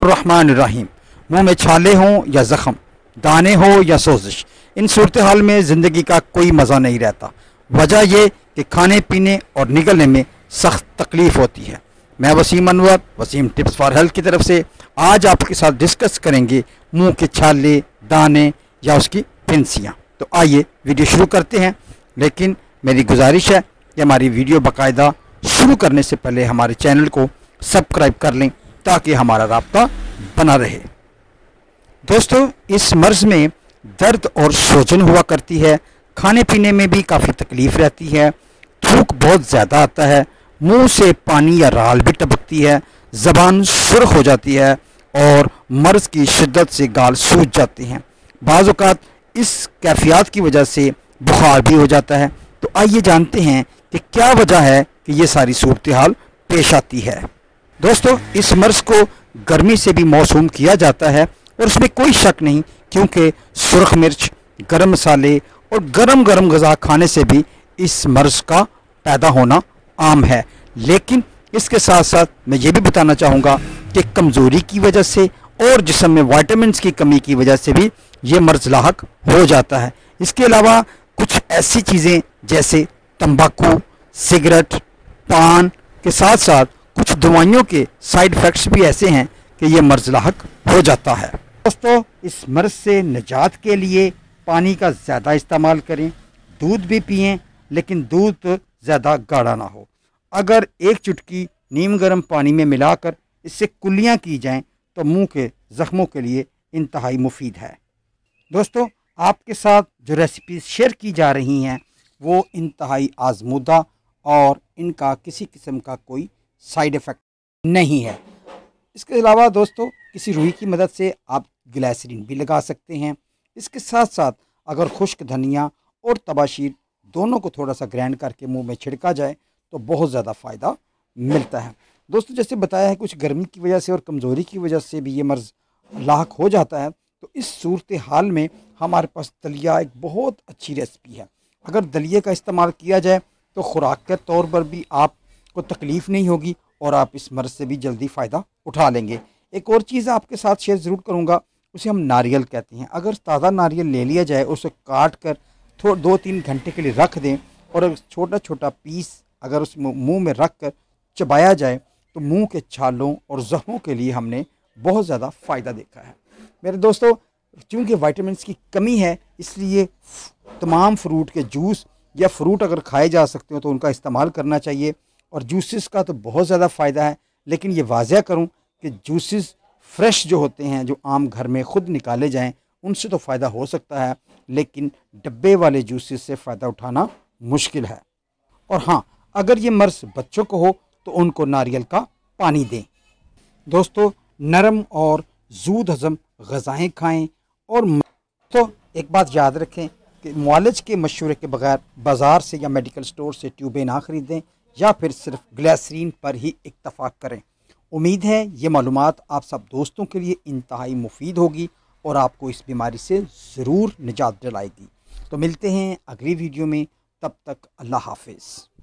बिस्मिल्लाहिर्रहमानिर्रहीम। मुँह में छाले हों या ज़ख़म, दाने हो या सोजिश, इन सूरत हाल में ज़िंदगी का कोई मज़ा नहीं रहता। वजह यह कि खाने पीने और निगलने में सख्त तकलीफ़ होती है। मैं Wasim Anwar, Wasim tips for health की तरफ से आज आपके साथ डिस्कस करेंगे मुंह के छाले, दाने या उसकी फिंसियाँ। तो आइए वीडियो शुरू करते हैं, लेकिन मेरी गुजारिश है कि हमारी वीडियो बाकायदा शुरू करने से पहले हमारे चैनल को सब्सक्राइब कर लें ताकि हमारा राब्ता बना रहे। दोस्तों, इस मर्ज़ में दर्द और सूजन हुआ करती है, खाने पीने में भी काफ़ी तकलीफ़ रहती है, थूक बहुत ज़्यादा आता है, मुंह से पानी या राल भी टपकती है, ज़बान सुर्ख हो जाती है और मर्ज़ की शिद्दत से गाल सूज जाते हैं। बाज़ औक़ात इस कैफियत की वजह से बुखार भी हो जाता है। तो आइए जानते हैं कि क्या वजह है कि ये सारी सूरत हाल पेश आती है। दोस्तों, इस मर्ज़ को गर्मी से भी मौसूम किया जाता है और उसमें कोई शक नहीं, क्योंकि सुर्ख मिर्च, गर्म मसाले और गरम गरम ग़िज़ा खाने से भी इस मर्ज़ का पैदा होना आम है। लेकिन इसके साथ साथ मैं ये भी बताना चाहूँगा कि कमज़ोरी की वजह से और जिस्म में विटामिन्स की कमी की वजह से भी ये मर्ज़ लाहक हो जाता है। इसके अलावा कुछ ऐसी चीज़ें जैसे तंबाकू, सिगरेट, पान के साथ साथ कुछ दवाइयों के साइड इफ़ेक्ट्स भी ऐसे हैं कि ये मर्ज़ लाहक हो जाता है। दोस्तों, इस मर्ज़ से निजात के लिए पानी का ज़्यादा इस्तेमाल करें, दूध भी पिएं, लेकिन दूध ज़्यादा गाढ़ा ना हो। अगर एक चुटकी नीम गर्म पानी में मिलाकर इससे कुल्लियाँ की जाएं तो मुंह के ज़ख्मों के लिए इंतहाई मुफीद है। दोस्तों, आपके साथ जो रेसिपीज़ शेयर की जा रही हैं वो इंतहाई आजमूदा और इनका किसी किस्म का कोई साइड इफ़ेक्ट नहीं है। इसके अलावा दोस्तों, किसी रुई की मदद से आप ग्लिसरीन भी लगा सकते हैं। इसके साथ साथ अगर खुश्क धनिया और तबाशीर दोनों को थोड़ा सा ग्राइंड करके मुंह में छिड़का जाए तो बहुत ज़्यादा फ़ायदा मिलता है। दोस्तों, जैसे बताया है, कुछ गर्मी की वजह से और कमज़ोरी की वजह से भी ये मर्ज़ लाहक हो जाता है। तो इस सूरत हाल में हमारे पास दलिया एक बहुत अच्छी रेसिपी है। अगर दलिए का इस्तेमाल किया जाए तो ख़ुराक के तौर पर भी आपको तकलीफ़ नहीं होगी और आप इस मर्ज़ से भी जल्दी फ़ायदा उठा लेंगे। एक और चीज़ आपके साथ शेयर ज़रूर करूँगा, उसे हम नारियल कहते हैं। अगर ताज़ा नारियल ले लिया जाए, उसे काट कर 2-3 घंटे के लिए रख दें और एक छोटा छोटा पीस अगर उस मुंह में रख कर चबाया जाए तो मुंह के छालों और ज़ख्मों के लिए हमने बहुत ज़्यादा फ़ायदा देखा है। मेरे दोस्तों, चूँकि विटामिन्स की कमी है, इसलिए तमाम फ्रूट के जूस या फ्रूट अगर खाए जा सकते हो तो उनका इस्तेमाल करना चाहिए। और जूसेस का तो बहुत ज़्यादा फ़ायदा है, लेकिन ये वाज़ह करूँ कि जूसेस फ्रेश जो होते हैं, जो आम घर में ख़ुद निकाले जाएं, उनसे तो फ़ायदा हो सकता है, लेकिन डब्बे वाले जूसेस से फ़ायदा उठाना मुश्किल है। और हाँ, अगर ये मर्ज़ बच्चों को हो तो उनको नारियल का पानी दें। दोस्तों, नरम और ज़ूद हज़म ग़िज़ाएँ खाएँ। और तो एक बात याद रखें कि मुआलिज के मशवरे के बगैर बाज़ार से या मेडिकल स्टोर से ट्यूबें ना ख़रीदें या फिर सिर्फ ग्लिसरीन पर ही इत्तफ़ाक़ करें। उम्मीद है ये मालूमात आप सब दोस्तों के लिए इंतहाई मुफीद होगी और आपको इस बीमारी से ज़रूर निजात दिलाएगी। तो मिलते हैं अगली वीडियो में, तब तक अल्लाह हाफ़िज़।